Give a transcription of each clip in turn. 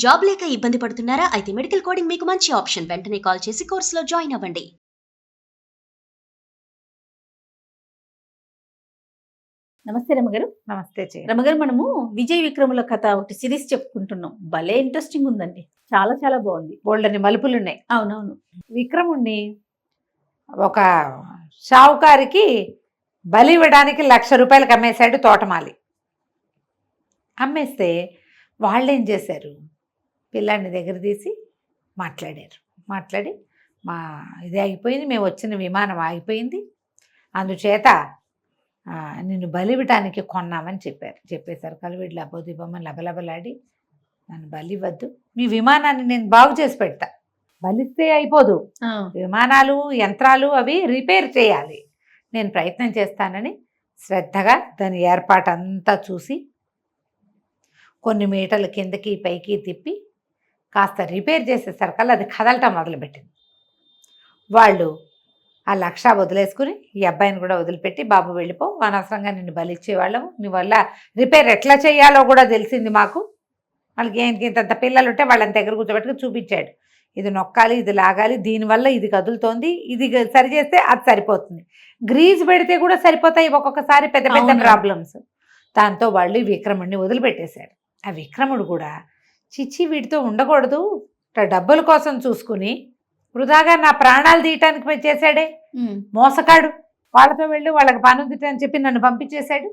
Job లేక ఇబ్బంది పడుతున్నారా? అయితే మెడికల్ కోడింగ్ మీకు మంచి ఆప్షన్. వెంటనే కాల్ చేసి కోర్సులో జాయిన్ అవ్వండి. నమస్తే రమగారు. నమస్తే రమగారు, మనము విజయ్ విక్రముల కథ ఒకటి సిరీస్ చెప్పుకుంటున్నాం. భలే ఇంట్రెస్టింగ్ ఉందండి. చాలా చాలా బాగుంది. బోల్డని మలుపులు ఉన్నాయి. అవునవును. విక్రముణ్ణి ఒక షావుకారికి బలి ఇవ్వడానికి 1,00,000 రూపాయలకు అమ్మేశాడు తోటమాలి. అమ్మేస్తే వాళ్ళేం చేశారు, పిల్లాడిని దగ్గర తీసి మాట్లాడి మా ఇది ఆగిపోయింది, మేము వచ్చిన విమానం ఆగిపోయింది, అందుచేత నిన్ను బలివ్వటానికి కొన్నామని చెప్పేశారు. కలివిడ్లు అబ్బోదిబ్బమ్మని లబలబలాడి, నన్ను బలివ్వద్దు, మీ విమానాన్ని నేను బాగు చేసి పెడతా, బలిస్తే అయిపోదు, విమానాలు యంత్రాలు అవి రిపేర్ చేయాలి, నేను ప్రయత్నం చేస్తానని శ్రద్ధగా దాని ఏర్పాటంతా చూసి కొన్ని మీటర్ల కిందకి పైకి తిప్పి కాస్త రిపేర్ చేసేసరికల్లా అది కదలటం మొదలుపెట్టింది. వాళ్ళు ఆ 1,00,000 వదిలేసుకుని ఈ అబ్బాయిని కూడా వదిలిపెట్టి, బాబు వెళ్ళిపో, అనవసరంగా నిన్ను బలిచ్చేవాళ్ళము, నీ వల్ల రిపేర్ ఎట్లా చేయాలో కూడా తెలిసింది మాకు, వాళ్ళకి ఇంత పిల్లలు ఉంటే వాళ్ళని దగ్గర కూర్చోబెట్టుకుని చూపించాడు, ఇది నొక్కాలి, ఇది లాగాలి, దీనివల్ల ఇది కదులుతోంది, ఇది సరి చేస్తే అది సరిపోతుంది, గ్రీజ్ పెడితే కూడా సరిపోతాయి ఒక్కొక్కసారి పెద్ద పెద్ద ప్రాబ్లమ్స్. దాంతో వాళ్ళు విక్రముడిని వదిలిపెట్టేశారు. ఆ విక్రముడు కూడా చిచ్చి వీటితో ఉండకూడదు, డబ్బుల కోసం చూసుకుని వృధాగా నా ప్రాణాలు తీయటానికి చేశాడే మోసకాడు, వాళ్ళతో వెళ్ళి వాళ్ళకి పని ఉంది అని చెప్పి నన్ను పంపించేశాడు,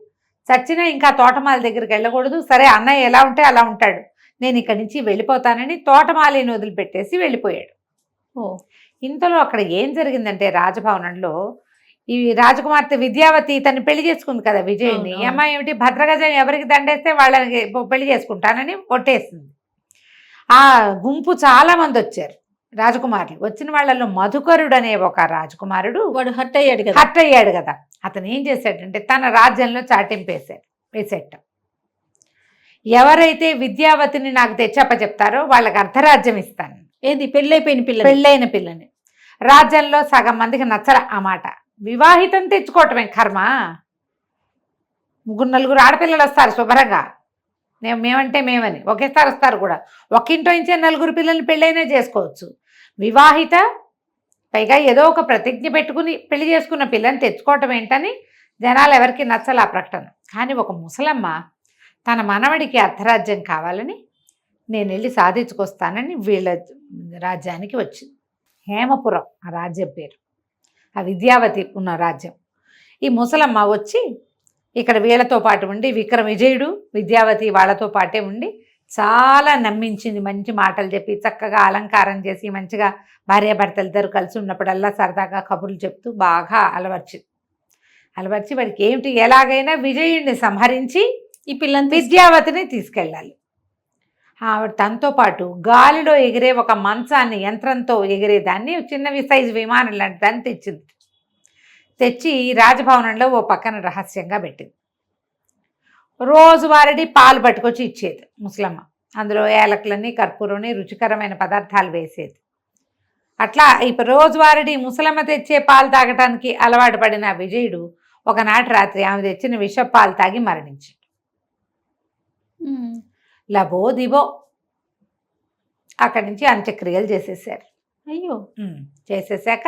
చచ్చినా ఇంకా తోటమాలి దగ్గరికి వెళ్ళకూడదు, సరే అన్నయ్య ఎలా ఉంటే అలా ఉంటాడు, నేను ఇక్కడి నుంచి వెళ్ళిపోతానని తోటమాలిని వదిలిపెట్టేసి వెళ్ళిపోయాడు. ఇంతలో అక్కడ ఏం జరిగిందంటే, రాజభవనంలో ఈ రాజకుమార్తె విద్యావతి తను పెళ్లి చేసుకుంది కదా విజయ్ని, అమ్మాయి ఏమిటి భద్రగజం ఎవరికి దండేస్తే వాళ్ళని పెళ్లి చేసుకుంటానని కొట్టేసింది. ఆ గుంపు చాలా మంది వచ్చారు రాజకుమారులు. వచ్చిన వాళ్ళలో మధుకరుడు అనే ఒక రాజకుమారుడు, వాడు హర్ట్ అయ్యాడు కదా, అతను ఏం చేశాడంటే తన రాజ్యంలో చాటింపు వేసేట, ఎవరైతే విద్యావతిని నాకు తెచ్చప్పచెప్తారో వాళ్ళకి అర్ధరాజ్యం ఇస్తాను. ఏది పెళ్ళైన పిల్లని రాజ్యంలో సగం మందికి నచ్చల ఆ మాట, వివాహితం తెచ్చుకోవటమే కర్మ, 3-4 ఆడపిల్లలు వస్తారు శుభ్రంగా, మేమంటే మేమని ఒకేసారి వస్తారు కూడా, ఒక్కింటో ఇంచే 4 పిల్లల్ని పెళ్ళైనా చేసుకోవచ్చు, వివాహిత పైగా ఏదో ఒక ప్రతిజ్ఞ పెట్టుకుని పెళ్లి చేసుకున్న పిల్లని తెచ్చుకోవటం ఏంటని జనాలు ఎవరికి నచ్చల ఆ ప్రకటన. కానీ ఒక ముసలమ్మ తన మనవడికి అర్ధరాజ్యం కావాలని నేను వెళ్ళి సాధించుకొస్తానని వీళ్ళ రాజ్యానికి వచ్చింది. హేమపురం ఆ రాజ్యం పేరు, ఆ విద్యావతి ఉన్న రాజ్యం. ఈ ముసలమ్మ వచ్చి ఇక్కడ వీళ్ళతో పాటు ఉండి, విజయుడు విద్యావతి వాళ్ళతో పాటే ఉండి చాలా నమ్మించింది, మంచి మాటలు చెప్పి చక్కగా అలంకారం చేసి మంచిగా భార్యాభర్తలు ఇద్దరు కలిసి ఉన్నప్పుడల్లా సరదాగా కబుర్లు చెప్తూ బాగా అలవర్చి వాడికి ఏమిటి ఎలాగైనా విజయుడిని సంహరించి ఈ పిల్లని విద్యావతిని తీసుకెళ్ళాలి. ఆవిడ తనతో పాటు గాలిలో ఎగిరే ఒక మంచాన్ని, యంత్రంతో ఎగిరేదాన్ని, చిన్న సైజు విమానం లాంటి దాన్ని తెచ్చి రాజభవనంలో ఓ పక్కన రహస్యంగా పెట్టింది. రోజువారీ పాలు పట్టుకొచ్చి ఇచ్చేది ముసలమ్మ, అందులో ఏలకులని కర్పూరని రుచికరమైన పదార్థాలు వేసేది. అట్లా ఇప్పుడు రోజువారీ ముసలమ్మ తెచ్చే పాలు తాగటానికి అలవాటు పడిన విజయుడు ఒకనాటి రాత్రి ఆమె తెచ్చిన విష పాలు తాగి మరణించాడు. లబో దిబో అక్కడి నుంచి అంత్యక్రియలు చేసేసారు. అయ్యో, చేసేసాక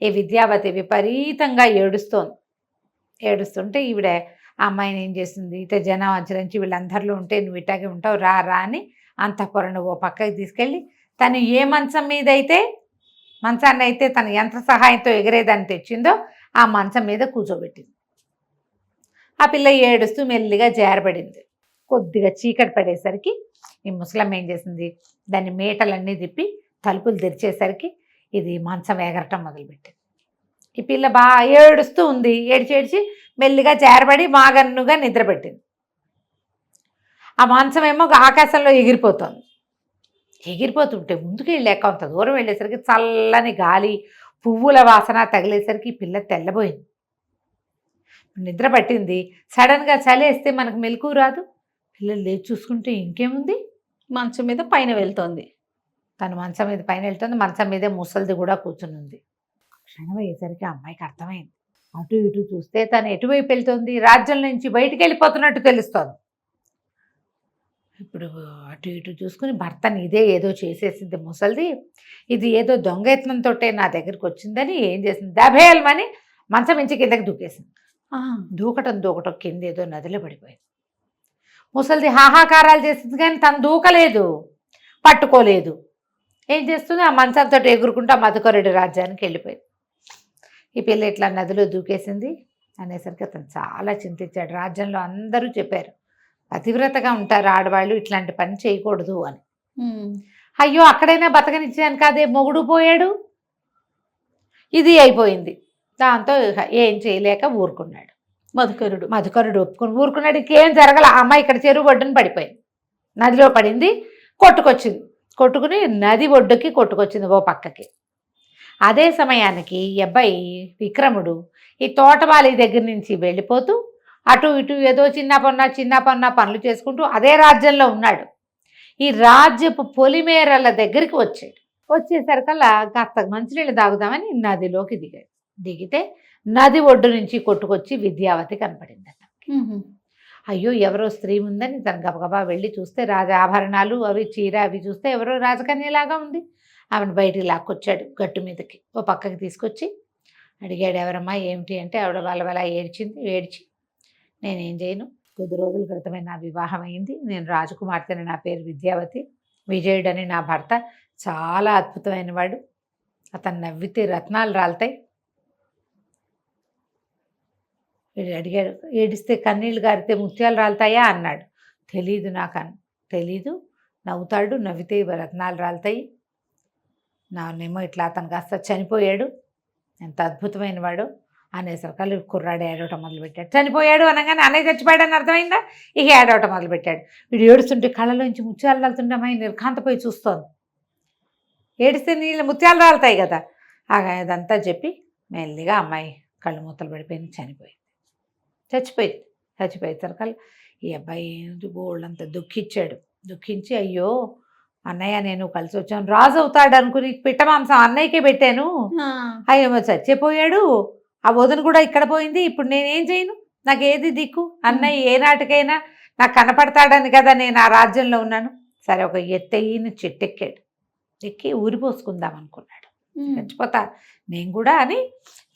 ఈ విద్యావతి విపరీతంగా ఏడుస్తుంటే ఈవిడ ఆ అమ్మాయిని ఏం చేసింది, ఇట జనం ఆచరించి వీళ్ళందరిలో ఉంటే నువ్వు ఇట్లాగే ఉంటావు రా అని అంతఃపురం ఓ పక్కకి తీసుకెళ్ళి తను ఏ మంచాన్ని అయితే తన యంత్ర సహాయంతో ఎగిరేదాన్ని తెచ్చిందో ఆ మంచం మీద కూర్చోబెట్టింది. ఆ పిల్ల ఏడుస్తూ మెల్లిగా జారబడింది. కొద్దిగా చీకటి పడేసరికి ఈ ముసలమ్మ ఏం చేసింది, దాన్ని మేటలన్నీ తిప్పి తలుపులు తెరిచేసరికి ఇది మంచం ఎగరటం మొదలుపెట్టింది. ఈ పిల్ల బాగా ఏడుస్తూ ఉంది, ఏడ్చి మెల్లిగా చేరబడి మాగన్నుగా నిద్రపెట్టింది. ఆ మంచం ఏమో ఆకాశంలో ఎగిరిపోతుంటే ముందుకు వెళ్ళాక అంత దూరం వెళ్ళేసరికి చల్లని గాలి పువ్వుల వాసన తగిలేసరికి ఈ పిల్ల తెల్లబోయింది, నిద్ర పట్టింది. సడన్గా చలేస్తే మనకు మెలకు రాదు, పిల్లలు లేచి చూసుకుంటే ఇంకేముంది, మంచం మీద పైన వెళ్తోంది. తను మంచం మీద పైన వెళ్తుంది, మంచం మీదే ముసలిది కూడా కూర్చుని ఉంది. క్షణం అయ్యేసరికి అమ్మాయికి అర్థమైంది, అటు ఇటు చూస్తే తను ఎటువైపు వెళ్తుంది, రాజ్యం నుంచి బయటికి వెళ్ళిపోతున్నట్టు తెలుస్తోంది. ఇప్పుడు అటు ఇటు చూసుకుని భర్తని ఇదే ఏదో చేసేసింది ముసలిది, ఇది ఏదో దొంగయత్నంతో నా దగ్గరికి వచ్చిందని ఏం చేసింది, దభేల్మని మంచం మించి కిందకి దూకేసింది. దూకటం కింద ఏదో నదిలో పడిపోయింది. ముసలిది హాహాకారాలు చేసింది కానీ తను దూకలేదు, పట్టుకోలేదు. ఏం చేస్తుంది, ఆ మంచంతో ఎగురుకుంటూ ఆ మధుకరుడి రాజ్యానికి వెళ్ళిపోయింది. ఈ పిల్ల ఇట్లా నదిలో దూకేసింది అనేసరికి అతను చాలా చింతించాడు. రాజ్యంలో అందరూ చెప్పారు పతివ్రతగా ఉంటారు ఆడవాళ్ళు, ఇట్లాంటి పని చేయకూడదు అని. అయ్యో అక్కడైనా బతకనిచ్చాను కాదే, మొగుడు పోయాడు, ఇది అయిపోయింది. దాంతో ఏం చేయలేక ఊరుకున్నాడు. మధుకరుడు ఒప్పుకొని ఊరుకున్నాడు. ఇంకేం జరగల. ఆ అమ్మాయి ఇక్కడ చెరువు ఒడ్డున పడిపోయింది, నదిలో పడింది, కొట్టుకుని నది ఒడ్డుకి కొట్టుకొచ్చింది ఓ పక్కకి. అదే సమయానికి ఈ అబ్బాయి విక్రముడు ఈ తోటమాలి దగ్గర నుంచి వెళ్ళిపోతూ అటు ఇటు ఏదో చిన్న పన్న పనులు చేసుకుంటూ అదే రాజ్యంలో ఉన్నాడు. ఈ రాజ్యపు పొలిమేరల దగ్గరికి వచ్చేసరికల్లా కాస్త మంచినీళ్ళు తాగుదామని నదిలోకి దిగితే నది ఒడ్డు నుంచి కొట్టుకొచ్చి విద్యావతి కనపడిందట. అయ్యో ఎవరో స్త్రీ ఉందని తను గబగబా వెళ్ళి చూస్తే రాజ ఆభరణాలు అవి చీర అవి చూస్తే ఎవరో రాజకన్యలాగా ఉంది. ఆమెను బయటికి లాక్కొచ్చాడు, గట్టు మీదకి ఓ పక్కకి తీసుకొచ్చి అడిగాడు, ఎవరమ్మా ఏమిటి అంటే ఆవిడ వాళ్ళ ఏడ్చి నేనేం చేయను, కొద్ది రోజుల క్రితమే నా వివాహం అయింది, నేను రాజకుమార్తెని, నా పేరు విద్యావతి, విజయుడని నా భర్త చాలా అద్భుతమైన వాడు, అతను నవ్వితే రత్నాలు రాలుతాయి. అడిగాడు, ఏడిస్తే కన్నీళ్ళు గారితే ముత్యాలు రాలుతాయా అన్నాడు. తెలీదు, నవ్వుతాడు, నవ్వితే రత్నాలు రాలుతాయి, నానేమో ఇట్లా అతను కాస్త చనిపోయాడు, ఎంత అద్భుతమైన వాడు అనేసరికి కుర్రాడు ఏడవటం మొదలుపెట్టాడు. చనిపోయాడు అనగానే అన్నయ్య చచ్చిపోయాడని అర్థమైందా, ఇక ఏడవటం మొదలుపెట్టాడు. వీడు ఏడుస్తుంటే కళ్ళలోంచి ముత్యాలు రాలుతుంటే అమ్మాయి నిర్ఘాంతపోయి చూస్తోంది. ఏడిస్తే నీళ్ళు ముత్యాలు రాలుతాయి కదా. అదంతా చెప్పి మెల్లిగా అమ్మాయి కళ్ళు మూతలు పడిపోయింది, చచ్చిపోయేసరికల్లా ఈ అబ్బాయి గోళ్ళంతా దుఃఖించి అయ్యో అన్నయ్య నేను కలిసి వచ్చాను, రాజు అవుతాడు అనుకుని పిట్ట మాంసం అన్నయ్యకే పెట్టాను, అయ్యో చచ్చిపోయాడు, ఆ వదిన కూడా ఇక్కడ పోయింది, ఇప్పుడు నేనేం చేయను, నాకేది దిక్కు, అన్నయ్య ఏ నాటికైనా నాకు కనపడతాడని కదా నేను ఆ రాజ్యంలో ఉన్నాను. సరే ఒక ఎత్తయిన చెట్టెక్కాడు, ఎక్కి ఊరిపోసుకుందాం అనుకున్నాడు, చచ్చిపోతా నేను కూడా అని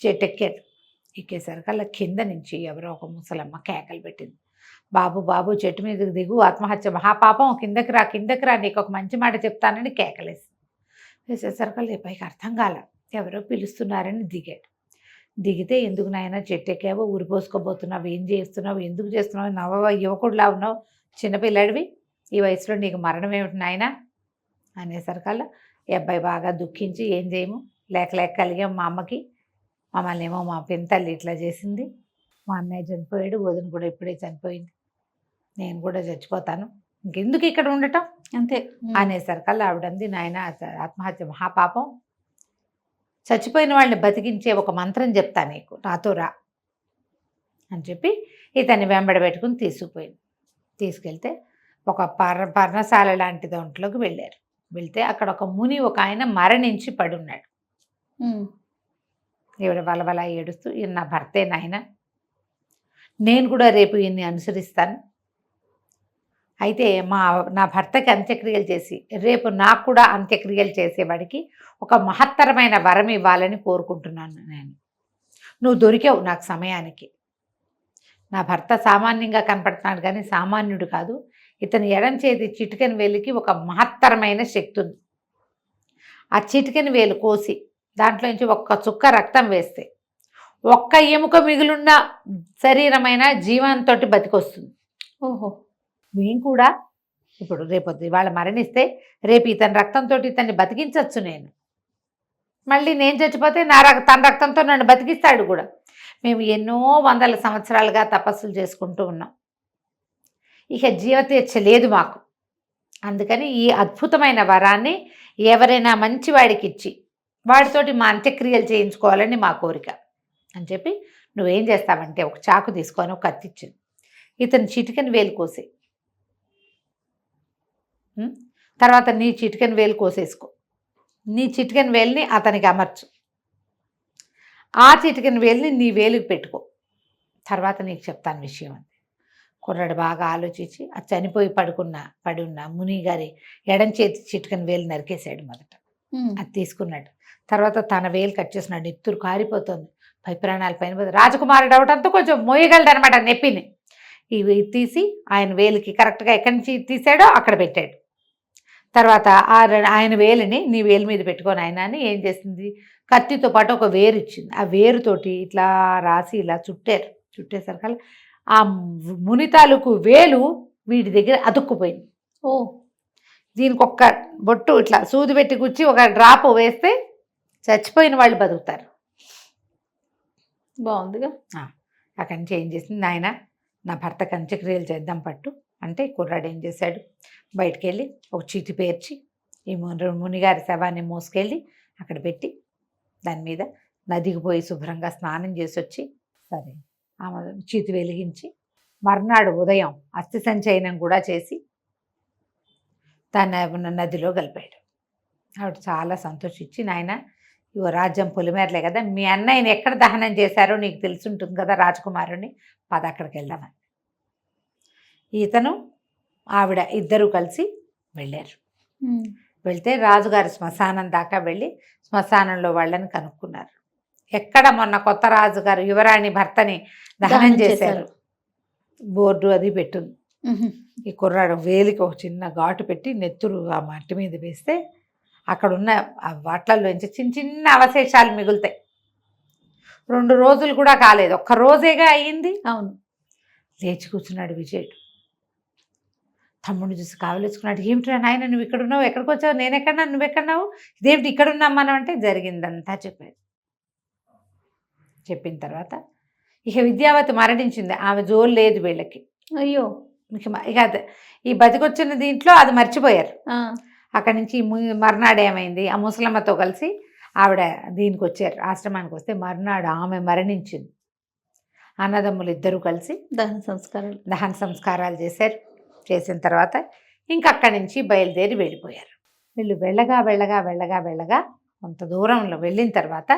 చెట్టెక్కాడు. ఎక్కేసరికల్లా కింద నుంచి ఎవరో ఒక ముసలమ్మ కేకలు పెట్టింది, బాబు చెట్టు మీదకి దిగు, ఆత్మహత్య మహాపాపం, కిందకి రా, నీకు ఒక మంచి మాట చెప్తానని వేసేసరికల్లా పైకి అర్థం కాల, ఎవరో పిలుస్తున్నారని దిగితే ఎందుకు నాయన చెట్టు ఎక్కావో, ఊరిపోసుకోబోతున్నావు, ఏం చేస్తున్నావు, ఎందుకు చేస్తున్నావు, నవ్వ యువకుడిలా ఉన్నావు, చిన్నపిల్లాడివి, ఈ వయసులో నీకు మరణం ఏమిటి నాయన అనేసరికల్లా ఈ అబ్బాయి బాగా దుఃఖించి ఏం చేయము, లేక కలిగాం మా అమ్మకి, మమ్మల్ని ఏమో మా పెంతల్లి ఇట్లా చేసింది, మా అన్నయ్య చనిపోయాడు, వదిన కూడా ఇప్పుడే చనిపోయింది, నేను కూడా చచ్చిపోతాను, ఇంకెందుకు ఇక్కడ ఉండటం అంతే అనేసరికల్లా ఆవిడంది, నాయన ఆత్మహత్య మహాపాపం, చచ్చిపోయిన వాళ్ళని బతికించే ఒక మంత్రం చెప్తా నీకు, నాతో రా అని చెప్పి ఇతన్ని వెంబడి పెట్టుకుని తీసుకెళ్తే ఒక పర్ణశాల లాంటి దాంట్లోకి వెళ్తే అక్కడ ఒక ముని ఒక ఆయన మరణించి పడున్నాడు. ఈవిడ వలవల ఏడుస్తూ, ఈయన నా భర్తే నాయన, నేను కూడా రేపు ఈయన్ని అనుసరిస్తాను, అయితే నా భర్తకి అంత్యక్రియలు చేసి రేపు నాకు కూడా అంత్యక్రియలు చేసేవాడికి ఒక మహత్తరమైన వరం ఇవ్వాలని కోరుకుంటున్నాను నేను, నువ్వు దొరికావు నాకు సమయానికి, నా భర్త సామాన్యంగా కనపడుతున్నాడు కానీ సామాన్యుడు కాదు, ఇతని ఎడం చేతి చిటికెన వేలుకి ఒక మహత్తరమైన శక్తి ఉంది, ఆ చిటికెన వేలు కోసి దాంట్లో నుంచి ఒక్క చుక్క రక్తం వేస్తే ఒక్క ఎముక మిగులున్న శరీరమైన జీవంతో బతికొస్తుంది. ఓహో, మేము కూడా ఇప్పుడు రేపొద్దు ఇవాళ మరణిస్తే రేపు ఇతని రక్తంతో ఇతన్ని బతికించవచ్చు, నేను మళ్ళీ నేను చచ్చిపోతే తన రక్తంతో నన్ను బతికిస్తాడు కూడా. మేము ఎన్నో వందల సంవత్సరాలుగా తపస్సులు చేసుకుంటూ ఉన్నాం, ఇక జీవతీర్చ లేదు మాకు, అందుకని ఈ అద్భుతమైన వరాన్ని ఎవరైనా మంచివాడికి ఇచ్చి వాడితోటి మా అంత్యక్రియలు చేయించుకోవాలని మా కోరిక అని చెప్పి నువ్వేం చేస్తావంటే ఒక చాకు తీసుకొని ఒక కత్తి ఇచ్చింది, ఇతను చిటికెన వేలు కోసే, తర్వాత నీ చిటికెన వేలు కోసేసుకో, నీ చిటికెన వేలుని అతనికి అమర్చు, ఆ చిటికెన వేలుని నీ వేలుకి పెట్టుకో, తర్వాత నీకు చెప్తాను విషయం అంతే. కుర్రాడు బాగా ఆలోచించి ఆ చనిపోయి పడి ఉన్న ముని గారి ఎడం చేతి చిటికని వేలు నరికేశాడు మొదట. అది తీసుకున్నాడు. తర్వాత తన వేలు కట్ చేసినాడు. నెత్తురు కారిపోతుంది, పై ప్రాణాల పైన పోతుంది. రాజకుమారుడు అవడంతో కొంచెం మోయగలడనమాట నెప్పిని. ఇవి తీసి ఆయన వేలికి కరెక్ట్గా ఎక్కడి నుంచి తీసాడో అక్కడ పెట్టాడు. తర్వాత ఆయన వేలిని నీ వేలు మీద పెట్టుకొని ఆయన అని ఏం చేసింది, కత్తితో పాటు ఒక వేరు ఇచ్చింది. ఆ వేరుతోటి ఇట్లా రాసి ఇలా చుట్టేసరికల్లా ఆ ముని తాలూకు వేలు వీడి దగ్గర అతుక్కుపోయింది. ఓ, దీనికి ఒక్క బొట్టు ఇట్లా సూది పెట్టి గుచ్చి ఒక డ్రాప్ వేస్తే చచ్చిపోయిన వాళ్ళు బతుకుతారు. బాగుందిగా. అక్కడి నుంచి ఏం చేసింది, నాయన నా భర్తకు అంత్యక్రియలు చేద్దాం పట్టు అంటే కుర్రాడు ఏం చేశాడు, బయటికి వెళ్ళి ఒక చీటి పేర్చి ఈ మునిగారి శవాన్ని మోసుకెళ్ళి అక్కడ పెట్టి దాని మీద నదికి పోయి శుభ్రంగా స్నానం చేసి వచ్చి సరే ఆమె చీతి వెలిగించి మర్నాడు ఉదయం అస్థి సంచయనం కూడా చేసి దాన్ని నదిలో కలిపాడు. ఆవిడ చాలా సంతోషించి, నాయన ఇవో రాజ్యం పొలిమేరలే కదా, మీ అన్నయ్యని ఎక్కడ దహనం చేశారో నీకు తెలుసుంటుంది కదా రాజకుమారుని, పద అక్కడికి వెళ్దామని. ఇతను ఆవిడ ఇద్దరూ కలిసి వెళ్ళారు. వెళ్తే రాజుగారి శ్మశానం దాకా వెళ్ళి శ్మశానంలో వాళ్ళని కనుక్కున్నారు. ఎక్కడ మొన్న కొత్త రాజుగారు యువరాణి భర్తని దహనం చేశారు బోర్డు అది పెట్టుంది. ఈ కుర్రాడు వేలికి ఒక చిన్న ఘాటు పెట్టి నెత్తురు ఆ మట్టి మీద వేస్తే అక్కడున్న ఆ వాట్లలోంచి చిన్న చిన్న అవశేషాలు మిగులుతాయి. 2 రోజులు కూడా కాలేదు, ఒక్క రోజేగా అయ్యింది. అవును. లేచి కూర్చున్నాడు విజయుడు. తమ్ముడిని చూసి కావలేసుకున్నాడు. ఏమిట్రా నాయన నువ్వు ఇక్కడున్నావు, ఎక్కడికి వచ్చావు, నేనెక్కడన్నా నువ్వెక్కడున్నావు, ఇదేమిటి ఇక్కడున్నాం మనం అంటే జరిగిందంతా చెప్పాడు. చెప్పిన తర్వాత ఇక విద్యావతి మరణించింది, ఆమె జోలు లేదు వీళ్ళకి. అయ్యో, ఇక ఈ బతికొచ్చిన దీంట్లో అది మర్చిపోయారు. అక్కడి నుంచి మర్నాడు ఏమైంది, ఆ ముసలమ్మతో కలిసి ఆవిడ దీనికి వచ్చారు, ఆశ్రమానికి వస్తే మర్నాడు ఆమె మరణించింది. అన్నదమ్ములు ఇద్దరూ కలిసి దహన సంస్కారాలు చేశారు. చేసిన తర్వాత ఇంకక్కడి నుంచి బయలుదేరి వెళ్ళిపోయారు. వీళ్ళు వెళ్ళగా కొంత దూరంలో వెళ్ళిన తర్వాత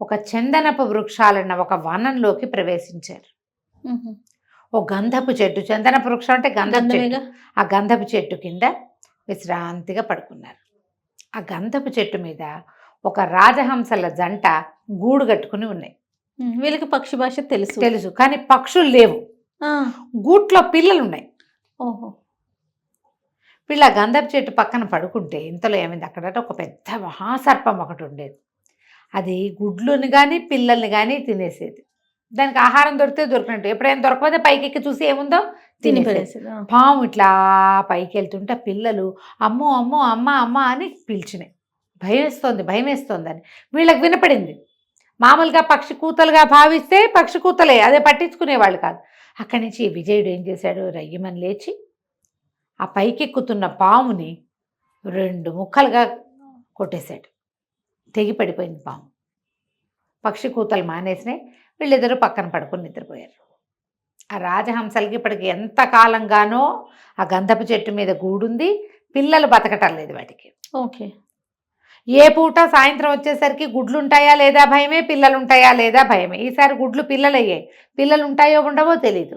ఒక చందనపు వృక్షాలన్న ఒక వనంలోకి ప్రవేశించారు. ఒక గంధపు చెట్టు, చందనపు వృక్షం అంటే గంధపు చెట్టు, ఆ గంధపు చెట్టు కింద విశ్రాంతిగా పడుకున్నారు. ఆ గంధపు చెట్టు మీద ఒక రాజహంసల జంట గూడు కట్టుకుని ఉన్నాయి. వీళ్ళకి పక్షి భాష తెలుసు కానీ పక్షులు లేవు, గూట్లో పిల్లలు ఉన్నాయి. ఓహో. వీళ్ళ గంధపు చెట్టు పక్కన పడుకుంటే ఇంతలో ఏమైంది, అక్కడ ఒక పెద్ద మహాసర్పం ఒకటి ఉండేది. అది గుడ్లుని కానీ పిల్లల్ని కానీ తినేసేది. దానికి ఆహారం దొరికినట్టు, ఎప్పుడైనా దొరకకపోతే పైకి ఎక్కి చూసి ఏముందో తినేసేది. పాము ఇట్లా పైకి వెళ్తుంటే పిల్లలు అమ్మో అమ్మో అమ్మ అమ్మ అని పిలిచినాయి. భయం వేస్తోంది అని వీళ్ళకి వినపడింది. మామూలుగా పక్షి కూతలుగా భావిస్తే పక్షి కూతలే, అదే పట్టించుకునేవాళ్ళు కాదు. అక్కడి నుంచి విజయుడు ఏం చేశాడు, రయ్యమని లేచి ఆ పైకెక్కుతున్న పాముని 2 ముక్కలుగా కొట్టేశాడు. తెగి పడిపోయింది పాము. పక్షి కూతలు మానేసినాయి. వీళ్ళిద్దరూ పక్కన పడుకొని నిద్రపోయారు. ఆ రాజహంసలకి ఇప్పటికి ఎంత కాలంగానో ఆ గంధపు చెట్టు మీద గూడుంది, పిల్లలు బతకటం లేదు వాటికి. ఓకే. ఏ పూట సాయంత్రం వచ్చేసరికి గుడ్లు ఉంటాయా లేదా భయమే, పిల్లలు ఉంటాయా లేదా భయమే. ఈసారి గుడ్లు పిల్లలయ్యాయి, పిల్లలు ఉంటాయో ఉండవో తెలీదు.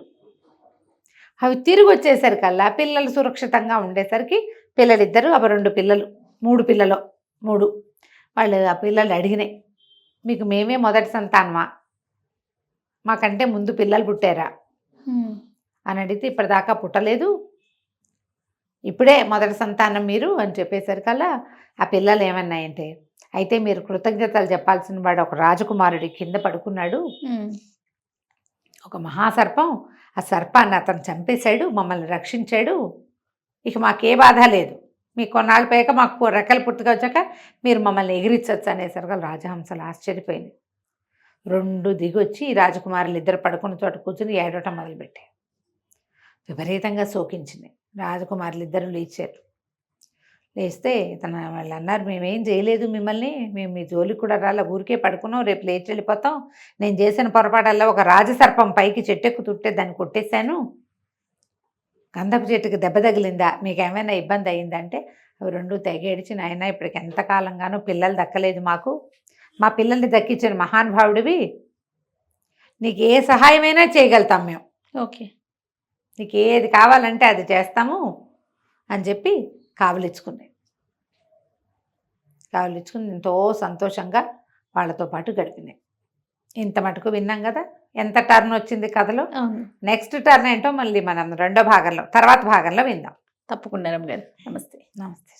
అవి తిరిగి వచ్చేసరికల్లా పిల్లలు సురక్షితంగా ఉండేసరికి పిల్లలిద్దరూ 2 పిల్లలు 3 పిల్లలు 3 వాళ్ళు ఆ పిల్లలు అడిగినాయి, మీకు మేమే మొదటి సంతానమా, మాకంటే ముందు పిల్లలు పుట్టారా అని అడిగితే ఇప్పటిదాకా పుట్టలేదు, ఇప్పుడే మొదటి సంతానం మీరు అని చెప్పేసరికల్లా ఆ పిల్లలు ఏమన్నాయంటే, అయితే మీరు కృతజ్ఞతలు చెప్పాల్సిన వాడు ఒక రాజకుమారుడి కింద పడుకున్నాడు, ఒక మహాసర్పం, ఆ సర్పాన్ని అతను చంపేశాడు, మమ్మల్ని రక్షించాడు, ఇక మాకే బాధ లేదు, మీకు కొన్నాళ్ళు పోయాక మాకు రెక్కలు పుట్టుగా వచ్చాక మీరు మమ్మల్ని ఎగిరించవచ్చు అనేసరికి రాజహంసలు ఆశ్చర్యపోయింది. 2 దిగొచ్చి ఈ రాజకుమారులు ఇద్దరు పడుకున్న చోట కూర్చుని ఏడవటం మొదలుపెట్టాయి. విపరీతంగా శోకించింది. రాజకుమారులు ఇద్దరు లేచారు. లేస్తే వాళ్ళు అన్నారు, మేమేం చేయలేదు మిమ్మల్ని, మేము మీ జోలికి కూడా రాలా, ఊరికే పడుకున్నాం, రేపు లేచి వెళ్ళిపోతాం, నేను చేసిన పొరపాటల్లో ఒక రాజసర్పం పైకి చెట్టెక్కుతుంటే దాన్ని కొట్టేశాను, గంధపు చెట్టుకి దెబ్బ తగిలిందా, మీకు ఏమైనా ఇబ్బంది అయిందంటే అవి 2 తెగేడిచి, నాయన ఇప్పటికి ఎంతకాలంగానో పిల్లలు దక్కలేదు మాకు, మా పిల్లల్ని దక్కించిన మహానుభావుడివి, నీకు ఏ సహాయమైనా చేయగలుగుతాం మేము. ఓకే. నీకు ఏది కావాలంటే అది చేస్తాము అని చెప్పి కావలిచ్చుకున్నాయి. కావలిచ్చుకుని ఎంతో సంతోషంగా వాళ్ళతో పాటు గడిపినాయి. ఇంత మటుకు విన్నాం కదా, ఎంత టర్న్ వచ్చింది కథలో. అవును, నెక్స్ట్ టర్న్ ఏంటో మళ్ళీ మనం రెండో భాగంలో, తర్వాత భాగంలో విందాం. తప్పకుండా రమ్య గారు. నమస్తే. నమస్తే.